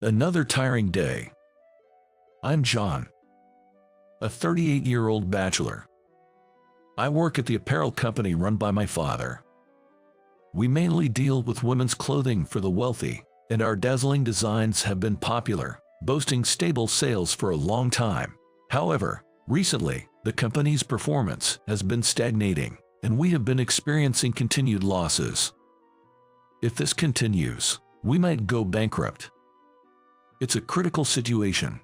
Another tiring day. I'm John, a 38-year-old bachelor. I work at the apparel company run by my father. We mainly deal with women's clothing for the wealthy, and our dazzling designs have been popular, boasting stable sales for a long time. However, recently, the company's performance has been stagnating, and we have been experiencing continued losses. If this continues, we might go bankrupt. It's a critical situation.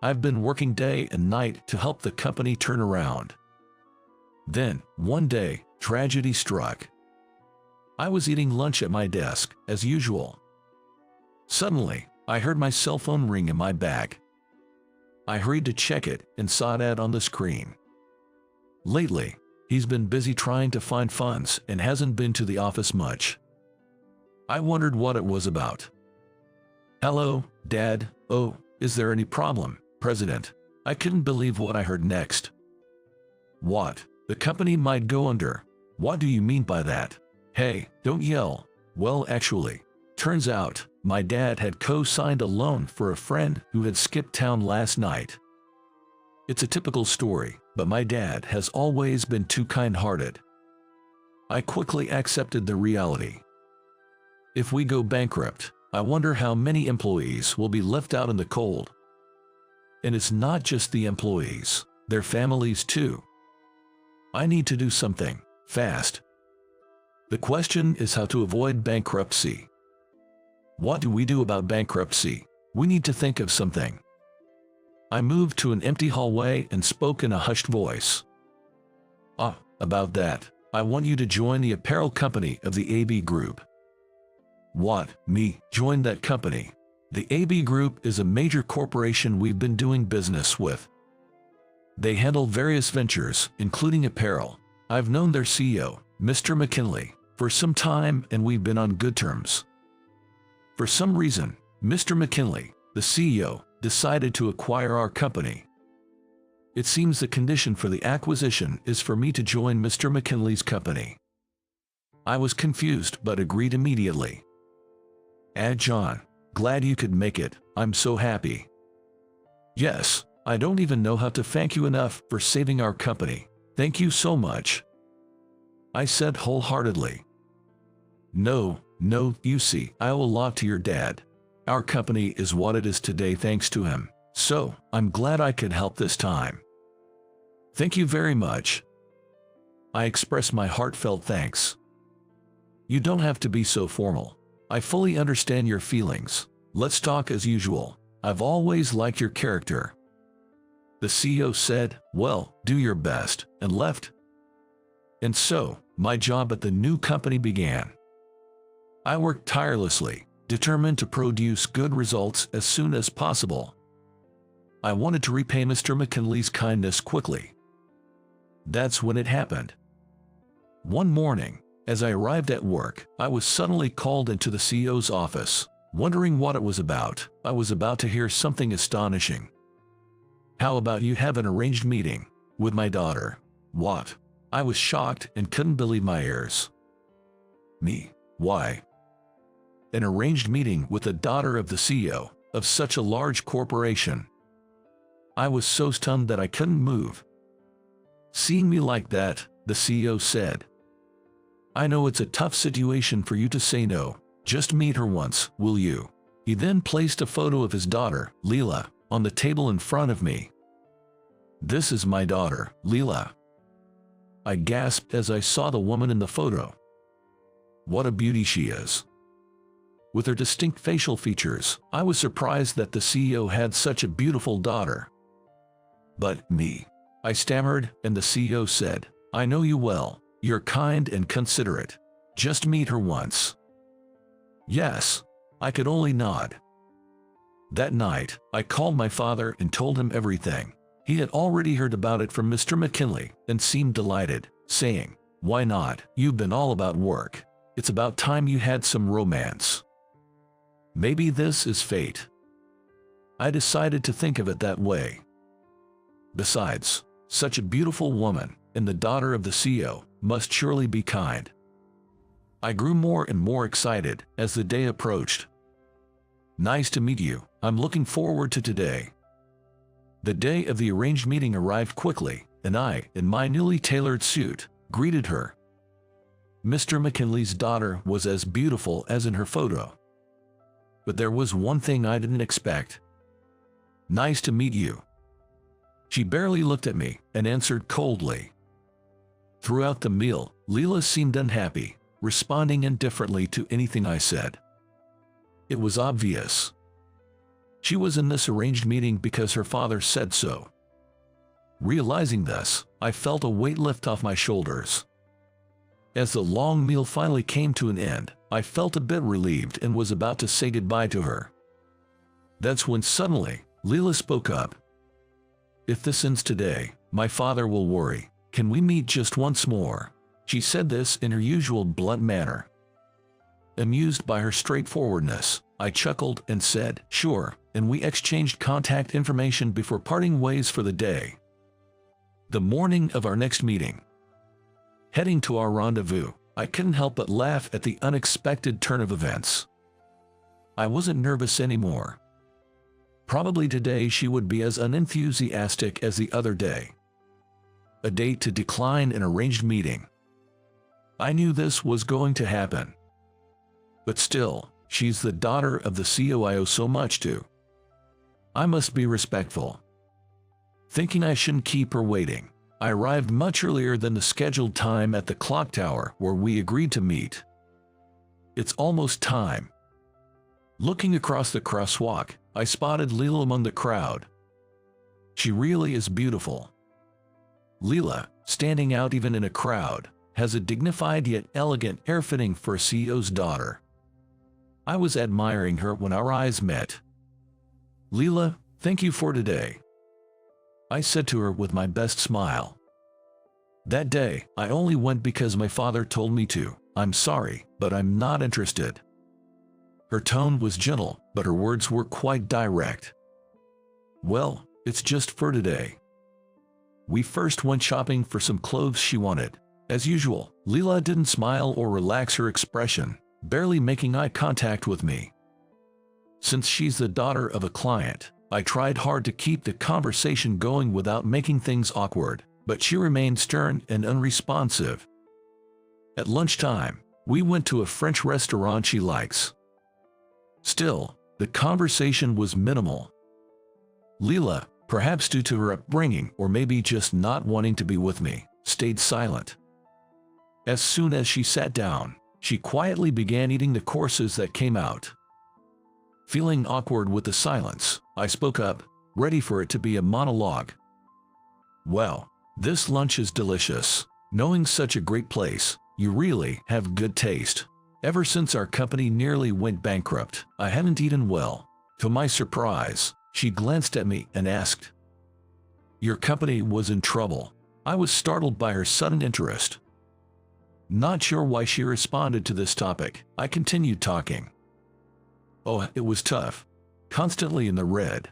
I've been working day and night to help the company turn around. Then, one day, tragedy struck. I was eating lunch at my desk, as usual. Suddenly, I heard my cell phone ring in my bag. I hurried to check it and saw an ad on the screen. Lately, he's been busy trying to find funds and hasn't been to the office much. I wondered what it was about. "Hello, Dad. Oh, is there any problem, President?" I couldn't believe what I heard next. "What? The company might go under. What do you mean by that?" "Hey, don't yell." Well, actually, turns out, my dad had co-signed a loan for a friend who had skipped town last night. It's a typical story, but my dad has always been too kind-hearted. I quickly accepted the reality. If we go bankrupt, I wonder how many employees will be left out in the cold. And it's not just the employees, their families too. I need to do something, fast. The question is how to avoid bankruptcy. What do we do about bankruptcy? We need to think of something. I moved to an empty hallway and spoke in a hushed voice. About that, I want you to join the apparel company of the AB Group." "What, me, join that company?" "The AB Group is a major corporation we've been doing business with. They handle various ventures, including apparel. I've known their CEO, Mr. McKinley, for some time and we've been on good terms. For some reason, Mr. McKinley, the CEO, decided to acquire our company. It seems the condition for the acquisition is for me to join Mr. McKinley's company." I was confused but agreed immediately. John, glad you could make it. I'm so happy." "Yes, I don't even know how to thank you enough for saving our company. Thank you so much," I said wholeheartedly. No, you see, I owe a lot to your dad. Our company is what it is today thanks to him, so I'm glad I could help this time." "Thank you very much." I expressed my heartfelt thanks. "You don't have to be so formal. I fully understand your feelings. Let's talk as usual. I've always liked your character." The CEO said, "Well, do your best," and left. And so, my job at the new company began. I worked tirelessly, determined to produce good results as soon as possible. I wanted to repay Mr. McKinley's kindness quickly. That's when it happened. One morning, as I arrived at work, I was suddenly called into the CEO's office. Wondering what it was about, I was about to hear something astonishing. "How about you have an arranged meeting with my daughter?" "What?" I was shocked and couldn't believe my ears. "Me? Why?" "An arranged meeting with the daughter of the CEO of such a large corporation." I was so stunned that I couldn't move. Seeing me like that, the CEO said, "I know it's a tough situation for you to say no. Just meet her once, will you?" He then placed a photo of his daughter, Leela, on the table in front of me. "This is my daughter, Leela." I gasped as I saw the woman in the photo. What a beauty she is. With her distinct facial features, I was surprised that the CEO had such a beautiful daughter. "But me," I stammered, and the CEO said, "I know you well. You're kind and considerate. Just meet her once." Yes, I could only nod. That night, I called my father and told him everything. He had already heard about it from Mr. McKinley and seemed delighted, saying, "Why not? You've been all about work. It's about time you had some romance. Maybe this is fate." I decided to think of it that way. Besides, such a beautiful woman, and the daughter of the CEO, must surely be kind. I grew more and more excited as the day approached. Nice to meet you. I'm looking forward to today. The day of the arranged meeting arrived quickly, and I, in my newly tailored suit, greeted her. Mr. McKinley's daughter was as beautiful as in her photo. But there was one thing I didn't expect. Nice to meet you. She barely looked at me and answered coldly. Throughout the meal, Leela seemed unhappy, responding indifferently to anything I said. It was obvious. She was in this arranged meeting because her father said so. Realizing this, I felt a weight lift off my shoulders. As the long meal finally came to an end, I felt a bit relieved and was about to say goodbye to her. That's when suddenly, Leela spoke up. If this ends today, my father will worry. Can we meet just once more? She said this in her usual blunt manner. Amused by her straightforwardness, I chuckled and said, sure, and we exchanged contact information before parting ways for the day. The morning of our next meeting. Heading to our rendezvous, I couldn't help but laugh at the unexpected turn of events. I wasn't nervous anymore. Probably today she would be as unenthusiastic as the other day. A date to decline an arranged meeting. I knew this was going to happen. But still, she's the daughter of the CEO I owe so much to. I must be respectful. Thinking I shouldn't keep her waiting, I arrived much earlier than the scheduled time at the clock tower where we agreed to meet. It's almost time. Looking across the crosswalk, I spotted Leela among the crowd. She really is beautiful. Leela, standing out even in a crowd, has a dignified yet elegant air fitting for a CEO's daughter. I was admiring her when our eyes met. Leela, thank you for today, I said to her with my best smile. That day, I only went because my father told me to. I'm sorry, but I'm not interested. Her tone was gentle, but her words were quite direct. Well, it's just for today. We first went shopping for some clothes she wanted. As usual, Leela didn't smile or relax her expression, barely making eye contact with me. Since she's the daughter of a client, I tried hard to keep the conversation going without making things awkward, but she remained stern and unresponsive. At lunchtime, we went to a French restaurant she likes. Still, the conversation was minimal. Leela, perhaps due to her upbringing or maybe just not wanting to be with me, stayed silent. As soon as she sat down, she quietly began eating the courses that came out. Feeling awkward with the silence, I spoke up, ready for it to be a monologue. Well, this lunch is delicious. Knowing such a great place, you really have good taste. Ever since our company nearly went bankrupt, I haven't eaten well. To my surprise, she glanced at me and asked, "Your company was in trouble?" I was startled by her sudden interest. Not sure why she responded to this topic, I continued talking. "Oh, it was tough. Constantly in the red.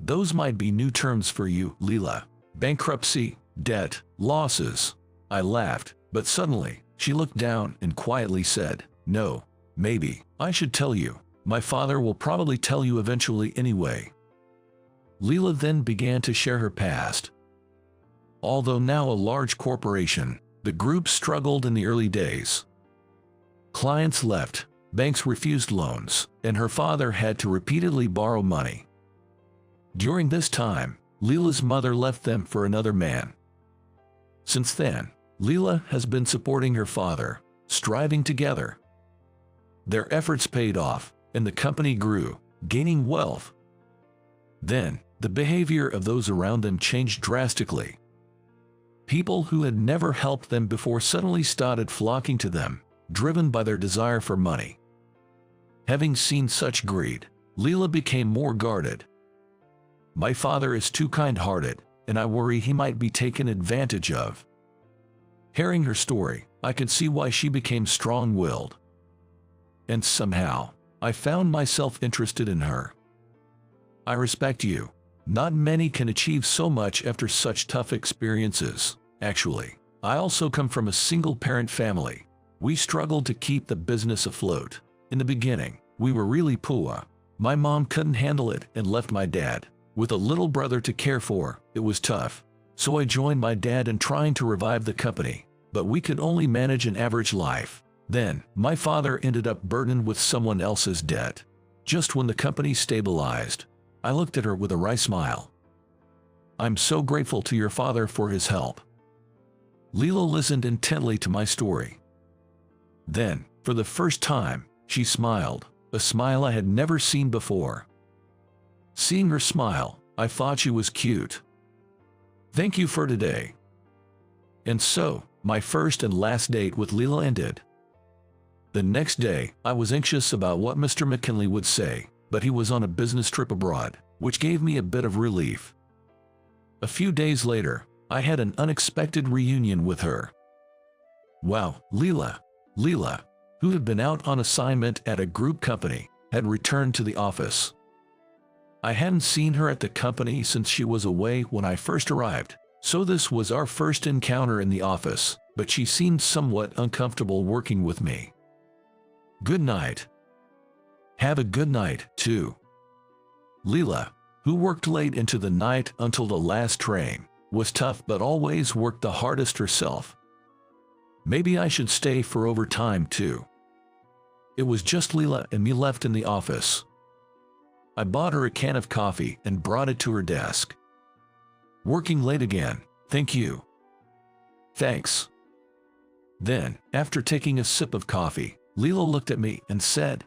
Those might be new terms for you, Leela. Bankruptcy, debt, losses." I laughed, but suddenly, she looked down and quietly said, "No, maybe I should tell you. My father will probably tell you eventually anyway." Leela then began to share her past. Although now a large corporation, the group struggled in the early days. Clients left, banks refused loans, and her father had to repeatedly borrow money. During this time, Leela's mother left them for another man. Since then, Leela has been supporting her father, striving together. Their efforts paid off, and the company grew, gaining wealth. Then, the behavior of those around them changed drastically. People who had never helped them before suddenly started flocking to them, driven by their desire for money. Having seen such greed, Leela became more guarded. "My father is too kind-hearted, and I worry he might be taken advantage of." Hearing her story, I could see why she became strong-willed. And somehow, I found myself interested in her. I respect you. Not many can achieve so much after such tough experiences. Actually, I also come from a single-parent family. We struggled to keep the business afloat. In the beginning, we were really poor. My mom couldn't handle it and left my dad. With a little brother to care for, it was tough. So I joined my dad in trying to revive the company, but we could only manage an average life. Then, my father ended up burdened with someone else's debt. Just when the company stabilized, I looked at her with a wry smile. I'm so grateful to your father for his help. Leela listened intently to my story. Then, for the first time, she smiled, a smile I had never seen before. Seeing her smile, I thought she was cute. Thank you for today. And so, my first and last date with Leela ended. The next day, I was anxious about what Mr. McKinley would say, but he was on a business trip abroad, which gave me a bit of relief. A few days later, I had an unexpected reunion with her. Wow, Leela, who had been out on assignment at a group company, had returned to the office. I hadn't seen her at the company since she was away when I first arrived, so this was our first encounter in the office, but she seemed somewhat uncomfortable working with me. Good night. Have a good night, too. Leela, who worked late into the night until the last train, was tough but always worked the hardest herself. Maybe I should stay for overtime too. It was just Leela and me left in the office. I bought her a can of coffee and brought it to her desk. Working late again, thank you. Thanks. Then, after taking a sip of coffee, Leela looked at me and said,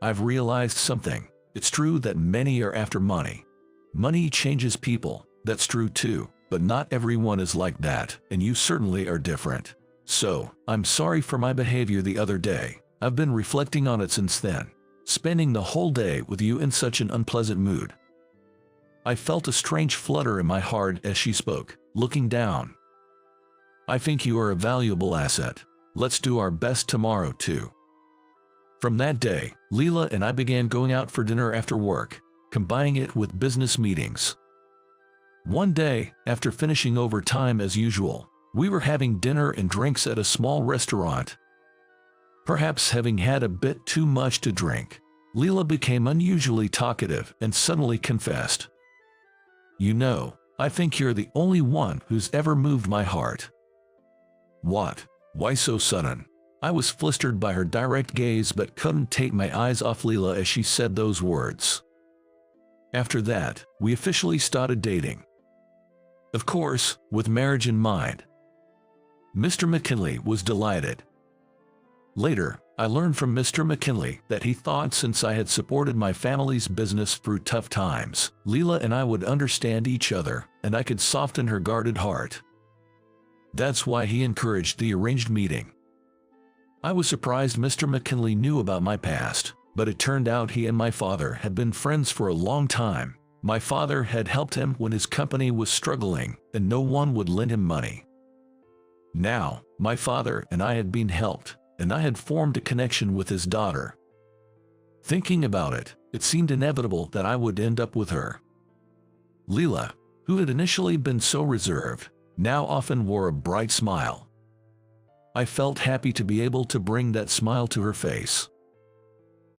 I've realized something. It's true that many are after money. Money changes people, that's true too, but not everyone is like that, and you certainly are different. So, I'm sorry for my behavior the other day. I've been reflecting on it since then, spending the whole day with you in such an unpleasant mood. I felt a strange flutter in my heart as she spoke, looking down. I think you are a valuable asset. Let's do our best tomorrow too. From that day, Leela and I began going out for dinner after work, combining it with business meetings. One day, after finishing overtime as usual, we were having dinner and drinks at a small restaurant. Perhaps having had a bit too much to drink, Leela became unusually talkative and suddenly confessed, You know, I think you're the only one who's ever moved my heart. What? Why so sudden? I was flustered by her direct gaze but couldn't take my eyes off Leela as she said those words. After that, we officially started dating. Of course, with marriage in mind. Mr. McKinley was delighted. Later, I learned from Mr. McKinley that he thought since I had supported my family's business through tough times, Leela and I would understand each other, and I could soften her guarded heart. That's why he encouraged the arranged meeting. I was surprised Mr. McKinley knew about my past, but it turned out he and my father had been friends for a long time. My father had helped him when his company was struggling, and no one would lend him money. Now, my father and I had been helped, and I had formed a connection with his daughter. Thinking about it, it seemed inevitable that I would end up with her. Leela, who had initially been so reserved, now often wore a bright smile. I felt happy to be able to bring that smile to her face.